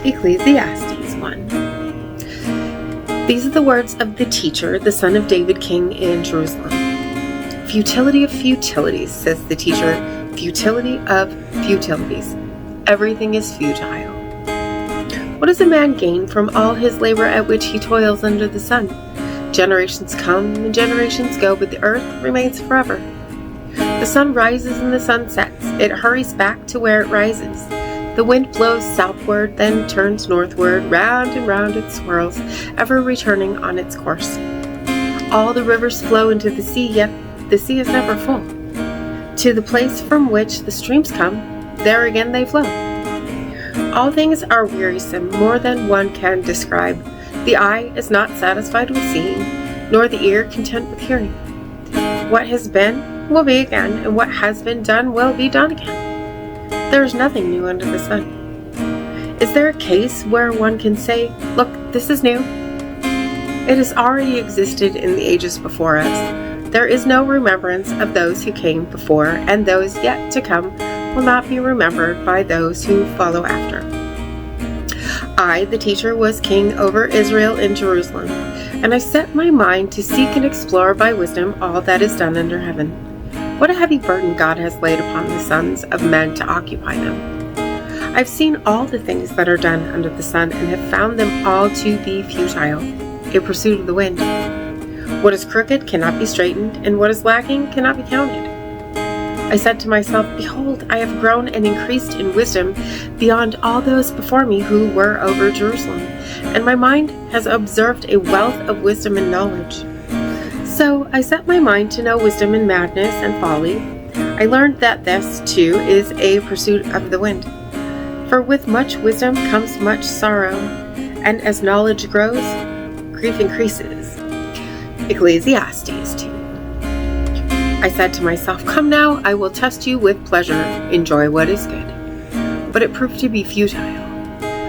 Ecclesiastes 1. These are the words of the teacher, the son of David, king in Jerusalem. Futility of futilities, says the teacher, futility of futilities. Everything is futile. What does a man gain from all his labor at which he toils under the sun? Generations come and generations go, but the earth remains forever. The sun rises and the sun sets. It hurries back to where it rises. The wind blows southward, then turns northward. Round and round it swirls, ever returning on its course. All the rivers flow into the sea, yet the sea is never full. To the place from which the streams come, there again they flow. All things are wearisome, more than one can describe. The eye is not satisfied with seeing, nor the ear content with hearing. What has been will be again, and what has been done will be done again. There is nothing new under the sun. Is there a case where one can say, "Look, this is new"? It has already existed in the ages before us. There is no remembrance of those who came before, and those yet to come will not be remembered by those who follow after. I, the teacher, was king over Israel in Jerusalem, and I set my mind to seek and explore by wisdom all that is done under heaven. What a heavy burden God has laid upon the sons of men to occupy them. I've seen all the things that are done under the sun and have found them all to be futile, a pursuit of the wind. What is crooked cannot be straightened, and what is lacking cannot be counted. I said to myself, "Behold, I have grown and increased in wisdom beyond all those before me who were over Jerusalem, and my mind has observed a wealth of wisdom and knowledge." So I set my mind to know wisdom and madness and folly. I learned that this, too, is a pursuit of the wind. For with much wisdom comes much sorrow, and as knowledge grows, grief increases. Ecclesiastes 2. I said to myself, "Come now, I will test you with pleasure. Enjoy what is good." But it proved to be futile.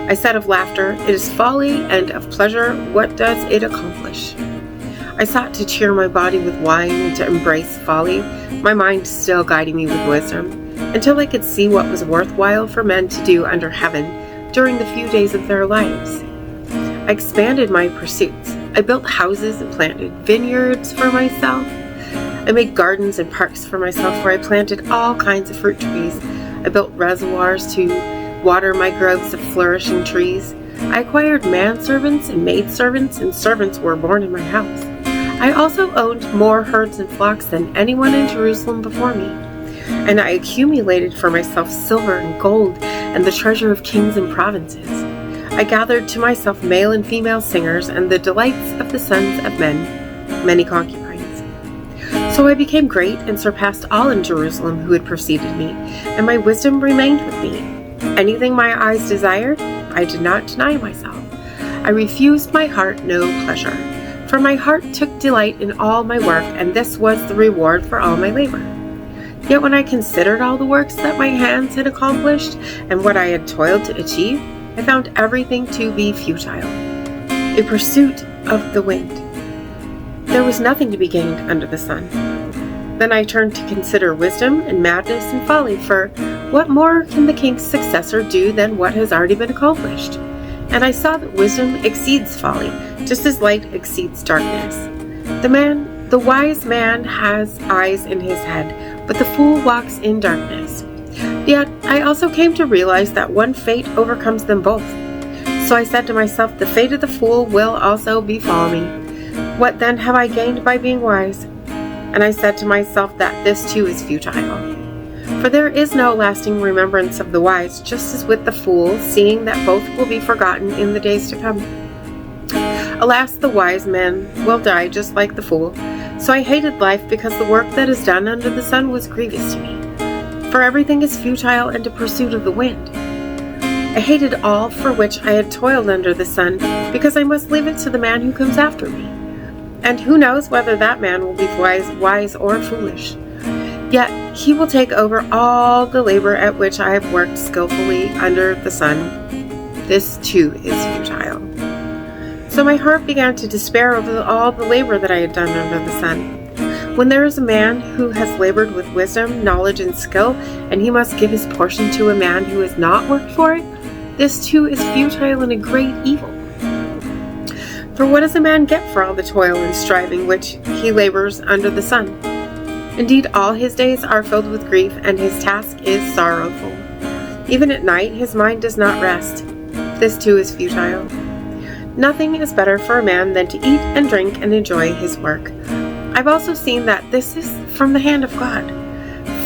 I said of laughter, "It is folly," and of pleasure, "What does it accomplish?" I sought to cheer my body with wine and to embrace folly, my mind still guiding me with wisdom, until I could see what was worthwhile for men to do under heaven during the few days of their lives. I expanded my pursuits. I built houses and planted vineyards for myself. I made gardens and parks for myself where I planted all kinds of fruit trees. I built reservoirs to water my groves of flourishing trees. I acquired manservants and maidservants, and servants were born in my house. I also owned more herds and flocks than anyone in Jerusalem before me, and I accumulated for myself silver and gold and the treasure of kings and provinces. I gathered to myself male and female singers and the delights of the sons of men, many concubines. So I became great and surpassed all in Jerusalem who had preceded me, and my wisdom remained with me. Anything my eyes desired, I did not deny myself. I refused my heart no pleasure. For my heart took delight in all my work, and this was the reward for all my labor. Yet when I considered all the works that my hands had accomplished, and what I had toiled to achieve, I found everything to be futile, a pursuit of the wind. There was nothing to be gained under the sun. Then I turned to consider wisdom and madness and folly, for what more can the king's successor do than what has already been accomplished? And I saw that wisdom exceeds folly, just as light exceeds darkness. The wise man has eyes in his head, but the fool walks in darkness. Yet I also came to realize that one fate overcomes them both. So I said to myself, the fate of the fool will also befall me. What then have I gained by being wise? And I said to myself that this too is futile. For there is no lasting remembrance of the wise, just as with the fool, seeing that both will be forgotten in the days to come. Alas, the wise man will die just like the fool. So I hated life because the work that is done under the sun was grievous to me. For everything is futile and a pursuit of the wind. I hated all for which I had toiled under the sun, because I must leave it to the man who comes after me. And who knows whether that man will be wise or foolish. Yet he will take over all the labor at which I have worked skillfully under the sun. This too is futile. So my heart began to despair over all the labor that I had done under the sun. When there is a man who has labored with wisdom, knowledge, and skill, and he must give his portion to a man who has not worked for it, This too is futile and a great evil. For what does a man get for all the toil and striving which he labors under the sun? Indeed, all his days are filled with grief, and his task is sorrowful. Even at night his mind does not rest. This too is futile. Nothing is better for a man than to eat and drink and enjoy his work. I've also seen that this is from the hand of God.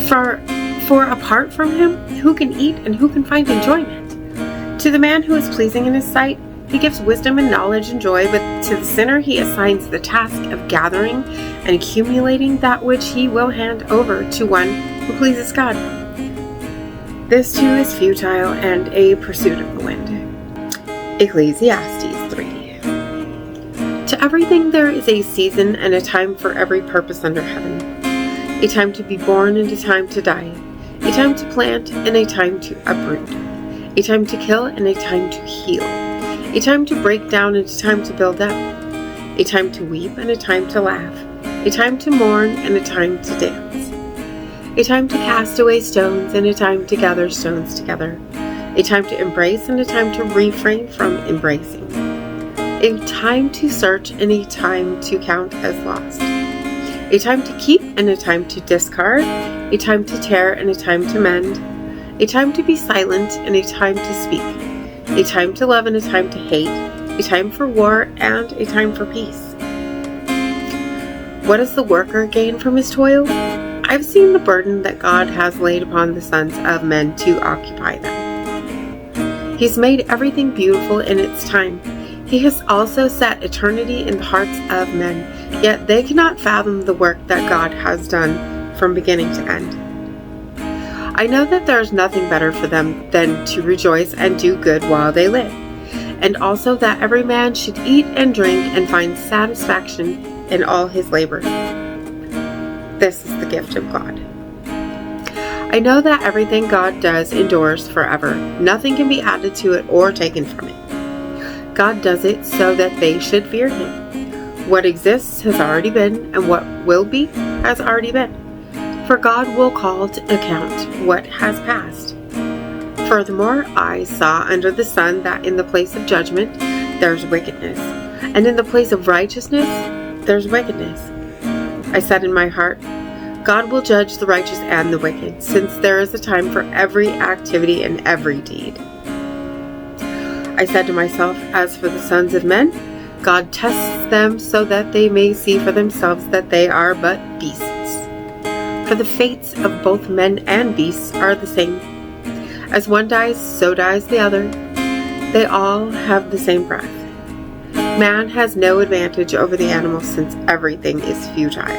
For apart from him, who can eat and who can find enjoyment? To the man who is pleasing in his sight, he gives wisdom and knowledge and joy, but to the sinner he assigns the task of gathering and accumulating that which he will hand over to one who pleases God. This too is futile and a pursuit of the wind. Ecclesiastes 3. To everything there is a season and a time for every purpose under heaven. A time to be born and a time to die. A time to plant and a time to uproot. A time to kill and a time to heal. A time to break down and a time to build up. A time to weep and a time to laugh. A time to mourn and a time to dance. A time to cast away stones and a time to gather stones together. A time to embrace and a time to refrain from embracing. A time to search and a time to count as lost. A time to keep and a time to discard. A time to tear and a time to mend. A time to be silent and a time to speak. A time to love and a time to hate, a time for war and a time for peace. What does the worker gain from his toil? I've seen the burden that God has laid upon the sons of men to occupy them. He's made everything beautiful in its time. He has also set eternity in the hearts of men, yet they cannot fathom the work that God has done from beginning to end. I know that there is nothing better for them than to rejoice and do good while they live, and also that every man should eat and drink and find satisfaction in all his labor. This is the gift of God. I know that everything God does endures forever. Nothing can be added to it or taken from it. God does it so that they should fear him. What exists has already been, and what will be has already been. For God will call to account what has passed. Furthermore, I saw under the sun that in the place of judgment there's wickedness, and in the place of righteousness there's wickedness. I said in my heart, God will judge the righteous and the wicked, since there is a time for every activity and every deed. I said to myself, as for the sons of men, God tests them so that they may see for themselves that they are but beasts. For the fates of both men and beasts are the same. As one dies, so dies the other. They all have the same breath. Man has no advantage over the animals, since everything is futile.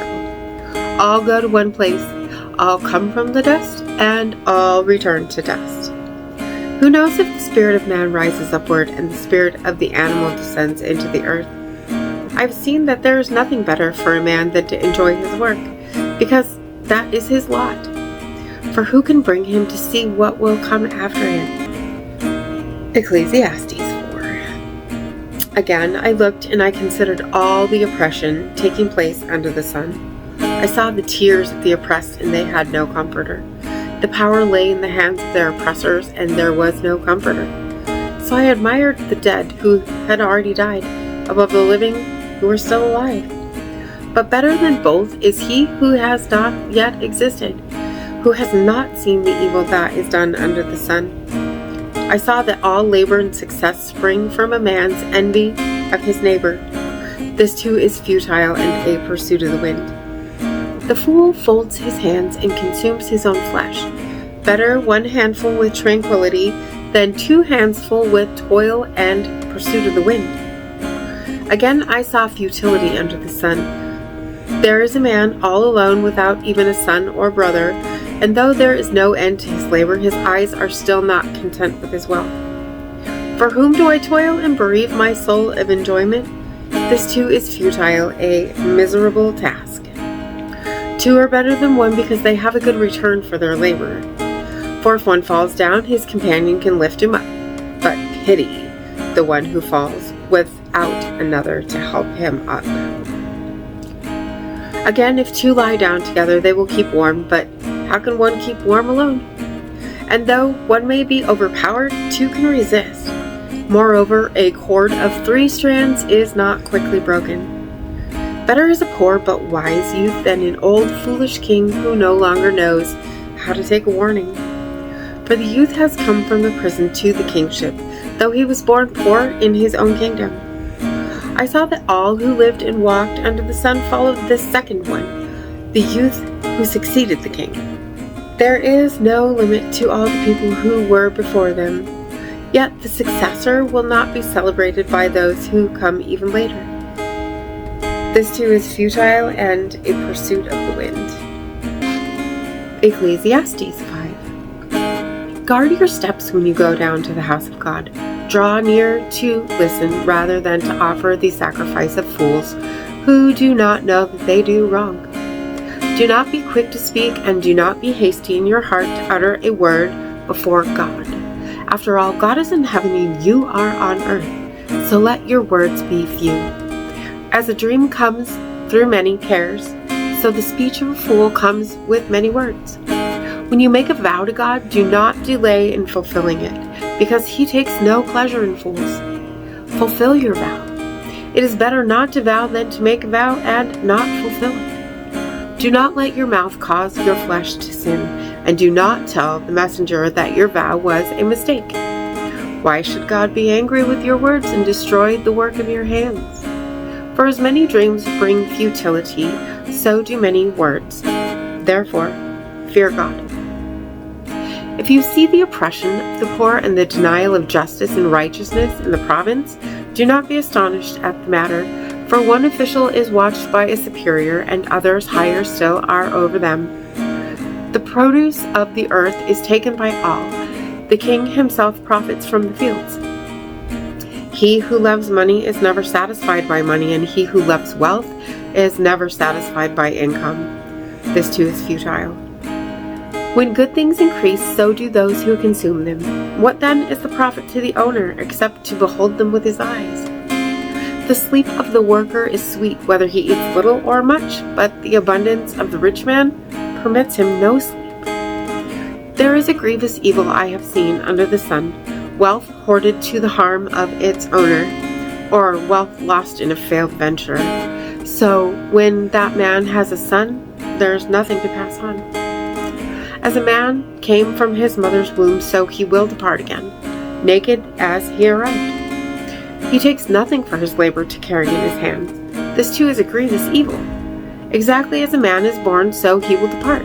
All go to one place, all come from the dust, and all return to dust. Who knows if the spirit of man rises upward and the spirit of the animal descends into the earth? I've seen that there is nothing better for a man than to enjoy his work, because that is his lot. For who can bring him to see what will come after him? Ecclesiastes 4. Again, I looked and I considered all the oppression taking place under the sun. I saw the tears of the oppressed, and they had no comforter. The power lay in the hands of their oppressors, and there was no comforter. So I admired the dead who had already died, above the living who were still alive. But better than both is he who has not yet existed, who has not seen the evil that is done under the sun. I saw that all labor and success spring from a man's envy of his neighbor. This too is futile and a pursuit of the wind. The fool folds his hands and consumes his own flesh. Better one handful with tranquility than 2 hands full with toil and pursuit of the wind. Again I saw futility under the sun. There is a man all alone without even a son or brother, and though there is no end to his labor, his eyes are still not content with his wealth. For whom do I toil and bereave my soul of enjoyment? This too is futile, a miserable task. 2 are better than 1 because they have a good return for their labor. For if one falls down, his companion can lift him up. But pity the one who falls without another to help him up. Again, if 2 lie down together, they will keep warm, but how can one keep warm alone? And though one may be overpowered, two can resist. Moreover, a cord of 3 strands is not quickly broken. Better is a poor but wise youth than an old foolish king who no longer knows how to take a warning. For the youth has come from the prison to the kingship, though he was born poor in his own kingdom. I saw that all who lived and walked under the sun followed this second one, the youth who succeeded the king. There is no limit to all the people who were before them, yet the successor will not be celebrated by those who come even later. This too is futile and a pursuit of the wind. Ecclesiastes 5. Guard your steps when you go down to the house of God. Draw near to listen rather than to offer the sacrifice of fools who do not know that they do wrong. Do not be quick to speak and do not be hasty in your heart to utter a word before God. After all, God is in heaven and you are on earth, so let your words be few. As a dream comes through many cares, so the speech of a fool comes with many words. When you make a vow to God, do not delay in fulfilling it, because he takes no pleasure in fools. Fulfill your vow. It is better not to vow than to make a vow and not fulfill it. Do not let your mouth cause your flesh to sin, and do not tell the messenger that your vow was a mistake. Why should God be angry with your words and destroy the work of your hands? For as many dreams bring futility, so do many words. Therefore, fear God. If you see the oppression of the poor and the denial of justice and righteousness in the province, do not be astonished at the matter, for one official is watched by a superior, and others higher still are over them. The produce of the earth is taken by all. The king himself profits from the fields. He who loves money is never satisfied by money, and he who loves wealth is never satisfied by income. This too is futile. When good things increase, so do those who consume them. What then is the profit to the owner, except to behold them with his eyes? The sleep of the worker is sweet, whether he eats little or much, but the abundance of the rich man permits him no sleep. There is a grievous evil I have seen under the sun, wealth hoarded to the harm of its owner, or wealth lost in a failed venture. So when that man has a son, there's nothing to pass on. As a man came from his mother's womb, so he will depart again, naked as he arrived. He takes nothing for his labor to carry in his hands. This too is a grievous evil. Exactly as a man is born, so he will depart.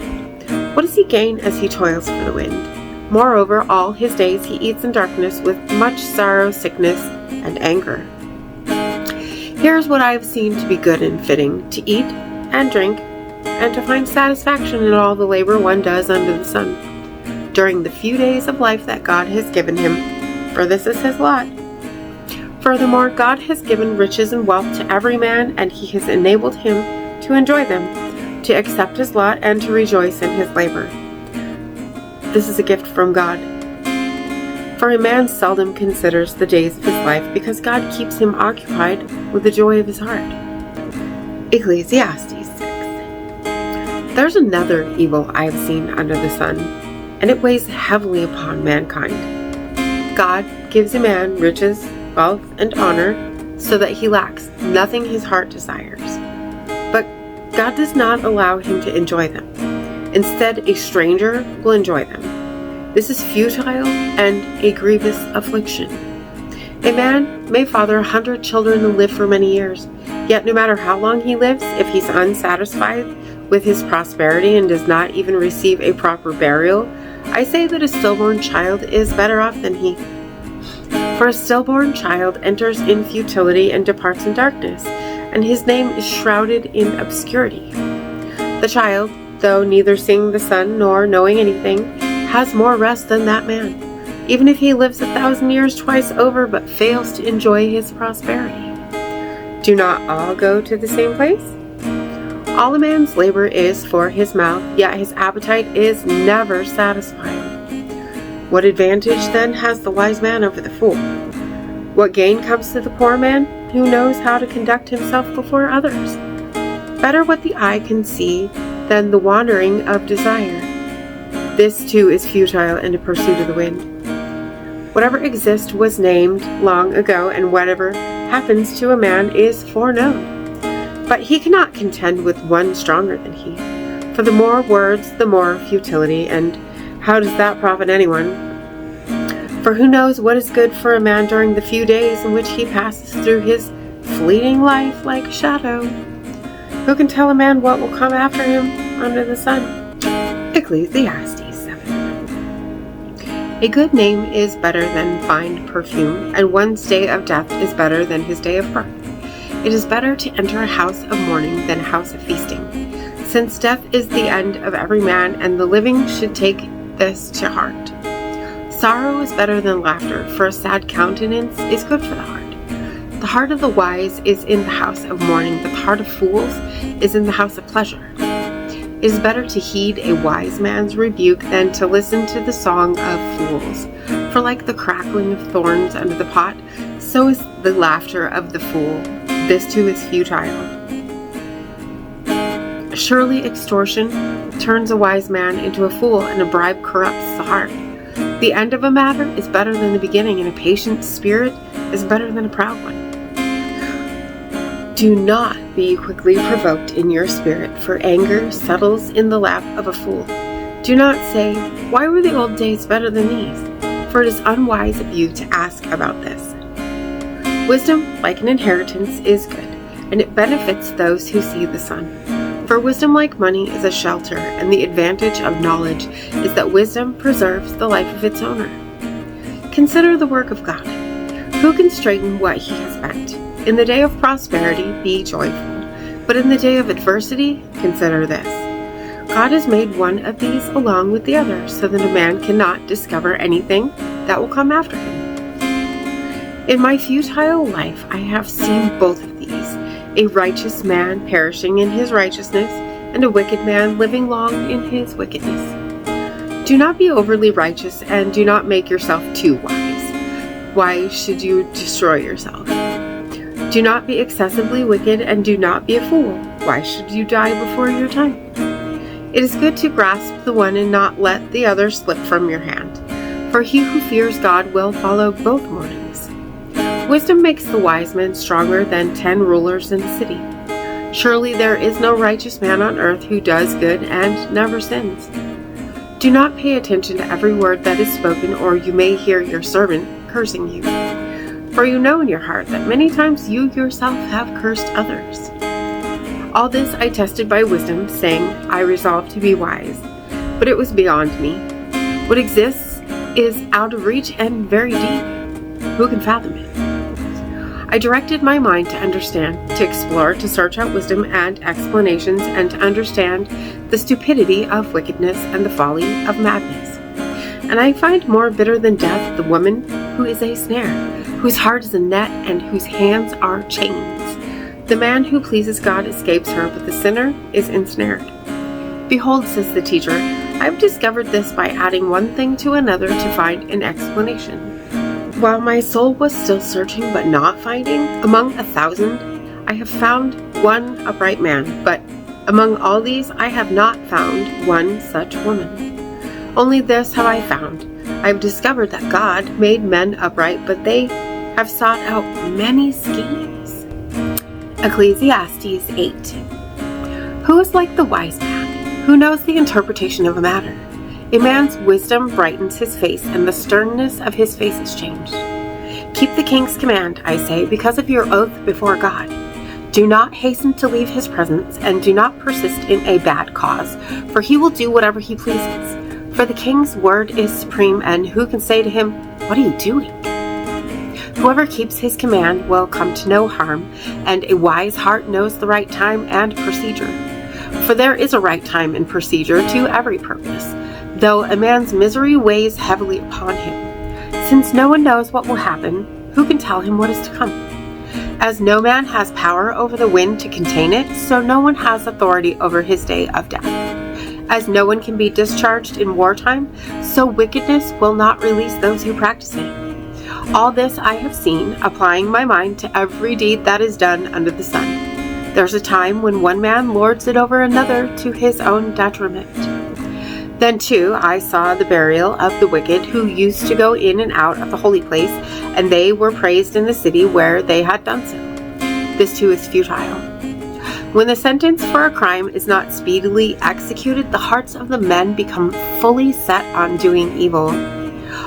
What does he gain as he toils for the wind? Moreover, all his days he eats in darkness with much sorrow, sickness, and anger. Here is what I have seen to be good and fitting, to eat and drink, and to find satisfaction in all the labor one does under the sun, during the few days of life that God has given him, for this is his lot. Furthermore, God has given riches and wealth to every man, and he has enabled him to enjoy them, to accept his lot, and to rejoice in his labor. This is a gift from God. For a man seldom considers the days of his life, because God keeps him occupied with the joy of his heart. Ecclesiastes 6. There's another evil I have seen under the sun, and it weighs heavily upon mankind. God gives a man riches, wealth, and honor, so that he lacks nothing his heart desires. But God does not allow him to enjoy them. Instead, a stranger will enjoy them. This is futile and a grievous affliction. A man may father 100 children and live for many years, yet no matter how long he lives, if he's unsatisfied with his prosperity and does not even receive a proper burial, I say that a stillborn child is better off than he. For a stillborn child enters in futility and departs in darkness, and his name is shrouded in obscurity. The child, though neither seeing the sun nor knowing anything, has more rest than that man, even if he lives 1,000 years twice over but fails to enjoy his prosperity. Do not all go to the same place? All a man's labor is for his mouth, yet his appetite is never satisfied. What advantage then has the wise man over the fool? What gain comes to the poor man who knows how to conduct himself before others? Better what the eye can see than the wandering of desire. This too is futile and a pursuit of the wind. Whatever exists was named long ago, and whatever happens to a man is foreknown. But he cannot contend with one stronger than he. For the more words, the more futility, and how does that profit anyone? For who knows what is good for a man during the few days in which he passes through his fleeting life like a shadow? Who can tell a man what will come after him under the sun? Ecclesiastes 7. A good name is better than fine perfume, and one's day of death is better than his day of birth. It is better to enter a house of mourning than a house of feasting, since death is the end of every man, and the living should take this to heart. Sorrow is better than laughter, for a sad countenance is good for the heart. The heart of the wise is in the house of mourning, but the heart of fools is in the house of pleasure. It is better to heed a wise man's rebuke than to listen to the song of fools. For like the crackling of thorns under the pot, so is the laughter of the fool. This too is futile. Surely extortion turns a wise man into a fool, and a bribe corrupts the heart. The end of a matter is better than the beginning, and a patient spirit is better than a proud one. Do not be quickly provoked in your spirit, for anger settles in the lap of a fool. Do not say, "Why were the old days better than these?" For it is unwise of you to ask about this. Wisdom, like an inheritance, is good, and it benefits those who see the sun. For wisdom, like money, is a shelter, and the advantage of knowledge is that wisdom preserves the life of its owner. Consider the work of God. Who can straighten what he has bent? In the day of prosperity, be joyful, but in the day of adversity, consider this. God has made one of these along with the other, so that a man cannot discover anything that will come after him. In my futile life, I have seen both of these, a righteous man perishing in his righteousness, and a wicked man living long in his wickedness. Do not be overly righteous, and do not make yourself too wise. Why should you destroy yourself? Do not be excessively wicked, and do not be a fool. Why should you die before your time? It is good to grasp the one and not let the other slip from your hand, for he who fears God will follow both warnings. Wisdom makes the wise man stronger than 10 rulers in a city. Surely there is no righteous man on earth who does good and never sins. Do not pay attention to every word that is spoken, or you may hear your servant cursing you. For you know in your heart that many times you yourself have cursed others. All this I tested by wisdom, saying, I resolved to be wise. But it was beyond me. What exists is out of reach and very deep. Who can fathom it? I directed my mind to understand, to explore, to search out wisdom and explanations, and to understand the stupidity of wickedness and the folly of madness. And I find more bitter than death the woman who is a snare, whose heart is a net, and whose hands are chains. The man who pleases God escapes her, but the sinner is ensnared. Behold, says the teacher, I have discovered this by adding one thing to another to find an explanation. While my soul was still searching but not finding, among 1,000 I have found one upright man, but among all these I have not found one such woman. Only this have I found. I have discovered that God made men upright, but they have sought out many schemes. Ecclesiastes 8. Who is like the wise man, who knows the interpretation of a matter? A man's wisdom brightens his face, and the sternness of his face is changed. Keep the king's command, I say, because of your oath before God. Do not hasten to leave his presence, and do not persist in a bad cause, for he will do whatever he pleases. For the king's word is supreme, and who can say to him, What are you doing? Whoever keeps his command will come to no harm, and a wise heart knows the right time and procedure. For there is a right time and procedure to every purpose, though a man's misery weighs heavily upon him. Since no one knows what will happen, who can tell him what is to come? As no man has power over the wind to contain it, so no one has authority over his day of death. As no one can be discharged in wartime, so wickedness will not release those who practice it. All this I have seen, applying my mind to every deed that is done under the sun. There's a time when one man lords it over another to his own detriment. Then too I saw the burial of the wicked who used to go in and out of the holy place, and they were praised in the city where they had done so. This too is futile. When the sentence for a crime is not speedily executed, the hearts of the men become fully set on doing evil.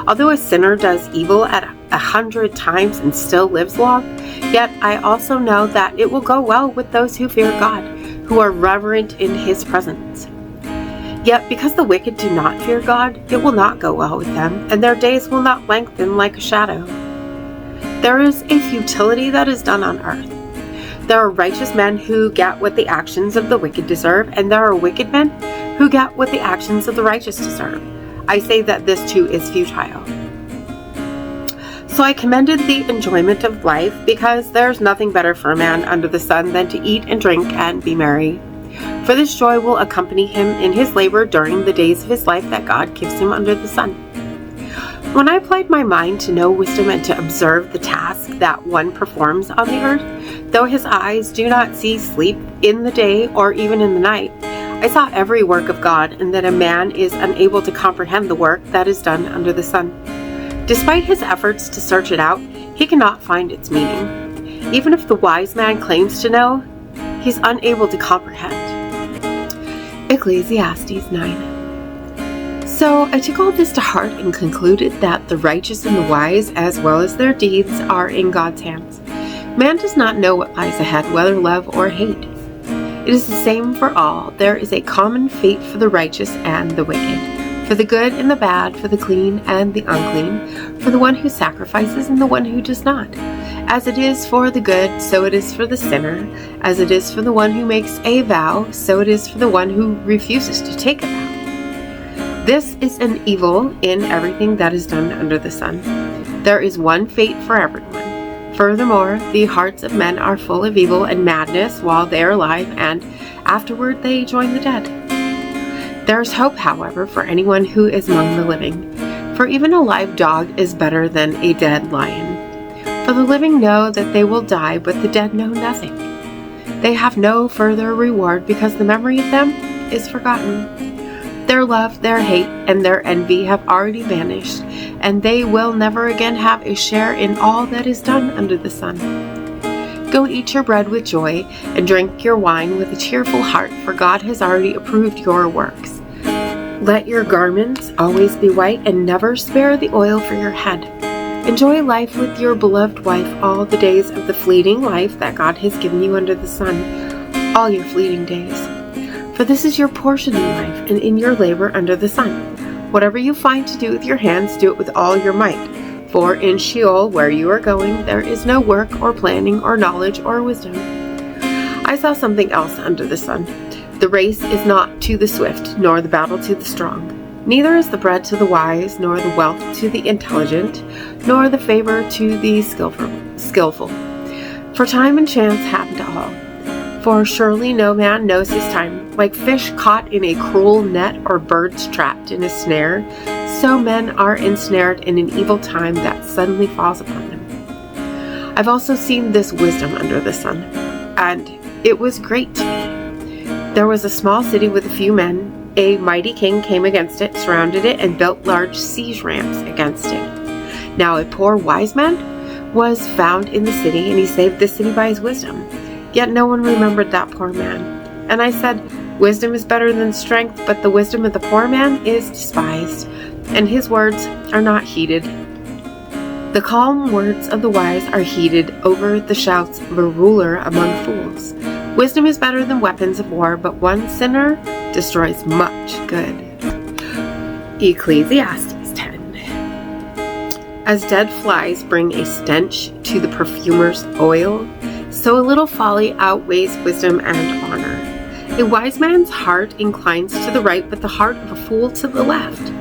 Although a sinner does evil at 100 times and still lives long, yet I also know that it will go well with those who fear God, who are reverent in His presence. Yet because the wicked do not fear God, it will not go well with them, and their days will not lengthen like a shadow. There is a futility that is done on earth. There are righteous men who get what the actions of the wicked deserve, and there are wicked men who get what the actions of the righteous deserve. I say that this too is futile. So I commended the enjoyment of life, because there's nothing better for a man under the sun than to eat and drink and be merry. For this joy will accompany him in his labor during the days of his life that God gives him under the sun. When I applied my mind to know wisdom and to observe the task that one performs on the earth, though his eyes do not see sleep in the day or even in the night, I saw every work of God, and that a man is unable to comprehend the work that is done under the sun. Despite his efforts to search it out, he cannot find its meaning. Even if the wise man claims to know, he's unable to comprehend. Ecclesiastes 9. So I took all this to heart and concluded that the righteous and the wise, as well as their deeds, are in God's hands. Man does not know what lies ahead, whether love or hate. It is the same for all. There is a common fate for the righteous and the wicked, for the good and the bad, for the clean and the unclean, for the one who sacrifices and the one who does not. As it is for the good, so it is for the sinner. As it is for the one who makes a vow, so it is for the one who refuses to take a vow. This is an evil in everything that is done under the sun. There is one fate for everyone. Furthermore, the hearts of men are full of evil and madness while they are alive, and afterward they join the dead. There is hope, however, for anyone who is among the living, for even a live dog is better than a dead lion. For the living know that they will die, but the dead know nothing. They have no further reward, because the memory of them is forgotten. Their love, their hate, and their envy have already vanished, and they will never again have a share in all that is done under the sun. Go eat your bread with joy, and drink your wine with a cheerful heart, for God has already approved your works. Let your garments always be white, and never spare the oil for your head. Enjoy life with your beloved wife all the days of the fleeting life that God has given you under the sun, all your fleeting days. For this is your portion in life, and in your labor under the sun. Whatever you find to do with your hands, do it with all your might. For in Sheol, where you are going, there is no work or planning or knowledge or wisdom. I saw something else under the sun. The race is not to the swift, nor the battle to the strong. Neither is the bread to the wise, nor the wealth to the intelligent, nor the favor to the skillful. For time and chance happen to all. For surely no man knows his time. Like fish caught in a cruel net, or birds trapped in a snare, so men are ensnared in an evil time that suddenly falls upon them. I've also seen this wisdom under the sun, and it was great to me. There was a small city with a few men. A mighty king came against it, surrounded it, and built large siege ramps against it. Now a poor wise man was found in the city, and he saved the city by his wisdom. Yet no one remembered that poor man. And I said, wisdom is better than strength, but the wisdom of the poor man is despised, and his words are not heeded. The calm words of the wise are heeded over the shouts of a ruler among fools. Wisdom is better than weapons of war, but one sinner destroys much good. Ecclesiastes 10. As dead flies bring a stench to the perfumer's oil, so a little folly outweighs wisdom and honor. A wise man's heart inclines to the right, but the heart of a fool to the left.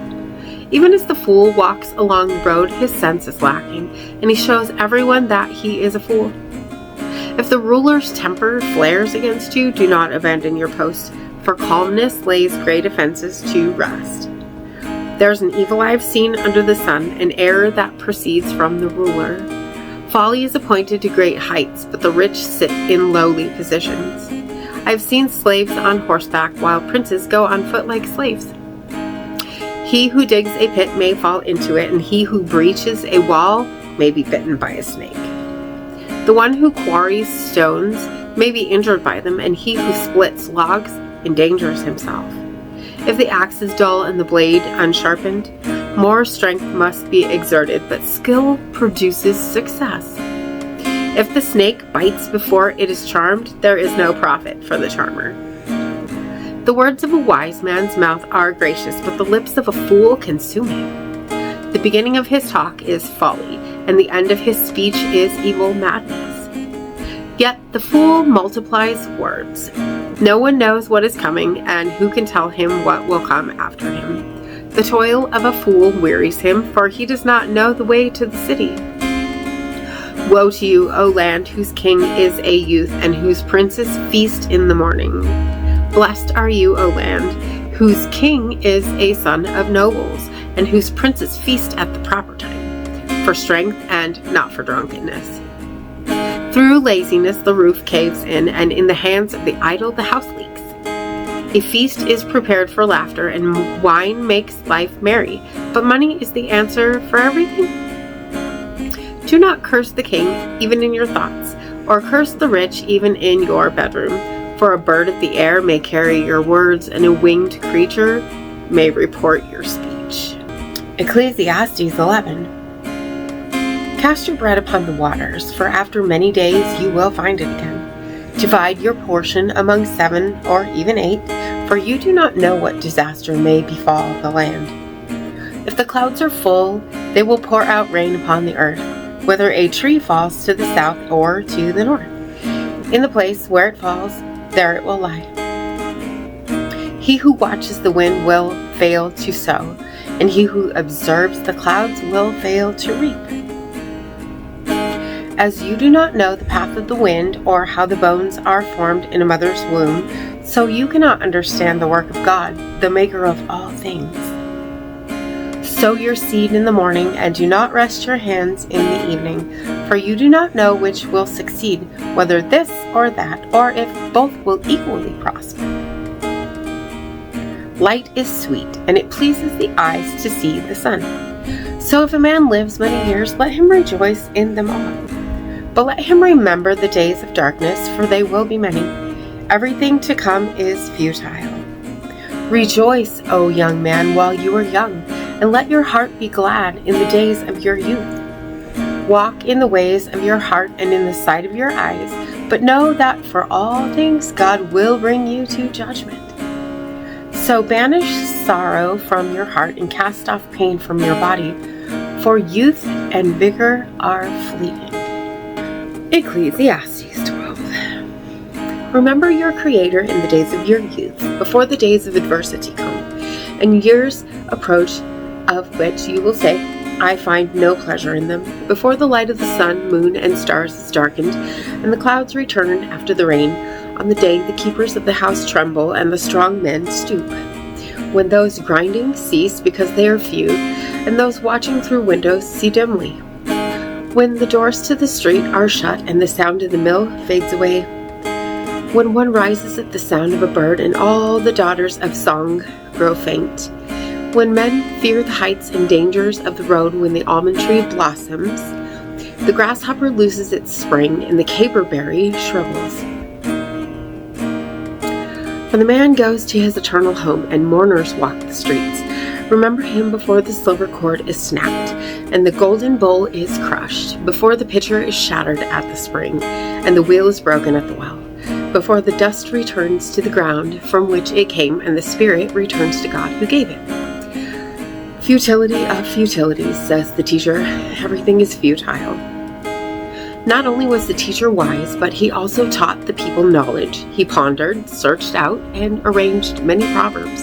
Even as the fool walks along the road, his sense is lacking, and he shows everyone that he is a fool. If the ruler's temper flares against you, do not abandon your post, for calmness lays great offenses to rest. There's an evil I have seen under the sun, an error that proceeds from the ruler. Folly is appointed to great heights, but the rich sit in lowly positions. I have seen slaves on horseback, while princes go on foot like slaves. He who digs a pit may fall into it, and he who breaches a wall may be bitten by a snake. The one who quarries stones may be injured by them, and he who splits logs endangers himself. If the axe is dull and the blade unsharpened, more strength must be exerted, but skill produces success. If the snake bites before it is charmed, there is no profit for the charmer. The words of a wise man's mouth are gracious, but the lips of a fool consume him. The beginning of his talk is folly, and the end of his speech is evil madness. Yet the fool multiplies words. No one knows what is coming, and who can tell him what will come after him? The toil of a fool wearies him, for he does not know the way to the city. Woe to you, O land, whose king is a youth, and whose princes feast in the morning. Blessed are you, O land, whose king is a son of nobles, and whose princes feast at the proper time, for strength and not for drunkenness. Through laziness the roof caves in, and in the hands of the idle the house leaks. A feast is prepared for laughter, and wine makes life merry, but money is the answer for everything. Do not curse the king, even in your thoughts, or curse the rich, even in your bedroom. For a bird of the air may carry your words, and a winged creature may report your speech. Ecclesiastes 11. Cast your bread upon the waters, for after many days you will find it again. Divide your portion among 7 or even 8, for you do not know what disaster may befall the land. If the clouds are full, they will pour out rain upon the earth, whether a tree falls to the south or to the north. In the place where it falls, there it will lie. He who watches the wind will fail to sow, and he who observes the clouds will fail to reap. As you do not know the path of the wind, or how the bones are formed in a mother's womb, so you cannot understand the work of God, the maker of all things. Sow your seed in the morning, and do not rest your hands in the evening, for you do not know which will succeed, whether this or that, or if both will equally prosper. Light is sweet, and it pleases the eyes to see the sun. So if a man lives many years, let him rejoice in them all. But let him remember the days of darkness, for they will be many. Everything to come is futile. Rejoice, O young man, while you are young, and let your heart be glad in the days of your youth. Walk in the ways of your heart and in the sight of your eyes, but know that for all things God will bring you to judgment. So banish sorrow from your heart and cast off pain from your body, for youth and vigor are fleeting. Ecclesiastes 12. Remember your Creator in the days of your youth, before the days of adversity come, and years approach of which you will say, I find no pleasure in them, before the light of the sun, moon, and stars is darkened, and the clouds return after the rain. On the day the keepers of the house tremble, and the strong men stoop. When those grinding cease because they are few, and those watching through windows see dimly. When the doors to the street are shut, and the sound of the mill fades away. When one rises at the sound of a bird, and all the daughters of song grow faint. When men fear the heights and dangers of the road, when the almond tree blossoms, the grasshopper loses its spring, and the caperberry shrivels. When the man goes to his eternal home, and mourners walk the streets, remember him before the silver cord is snapped, and the golden bowl is crushed, before the pitcher is shattered at the spring, and the wheel is broken at the well, before the dust returns to the ground from which it came, and the spirit returns to God who gave it. Futility of futilities, says the teacher. Everything is futile. Not only was the teacher wise, but he also taught the people knowledge. He pondered, searched out, and arranged many proverbs.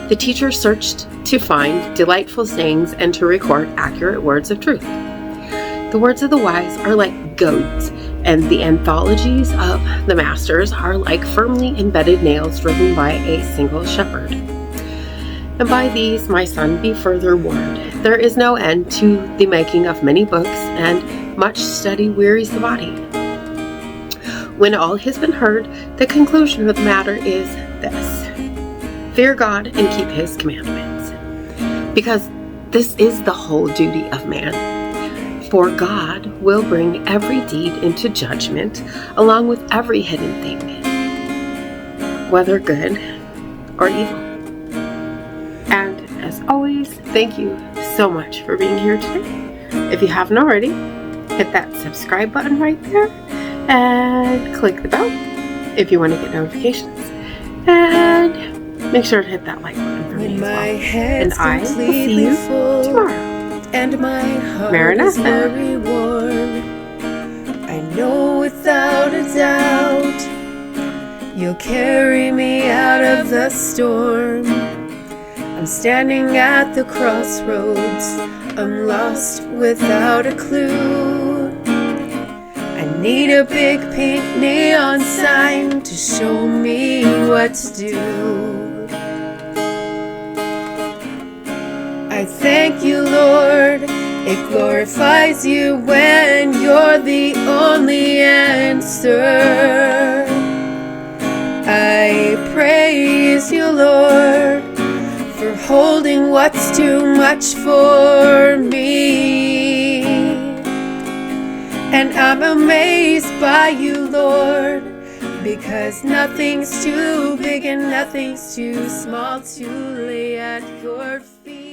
The teacher searched to find delightful sayings and to record accurate words of truth. The words of the wise are like goads, and the anthologies of the masters are like firmly embedded nails driven by a single shepherd. And by these, my son, be further warned. There is no end to the making of many books, and much study wearies the body. When all has been heard, the conclusion of the matter is this: fear God and keep his commandments. because this is the whole duty of man. For God will bring every deed into judgment, along with every hidden thing, whether good or evil. And as always, thank you so much for being here today. If you haven't already, hit that subscribe button right there and click the bell if you want to get notifications. And make sure to hit that like button for me as well. And I will see you tomorrow. And my heart Maranatha. is very warm. I know without a doubt you'll carry me out of the storm. I'm standing at the crossroads. I'm lost without a clue. I need a big pink neon sign to show me what to do. I thank you, Lord. It glorifies you when you're the only answer. I praise you, Lord, for holding what's too much for me. And I'm amazed by you, Lord, because nothing's too big and nothing's too small to lay at your feet.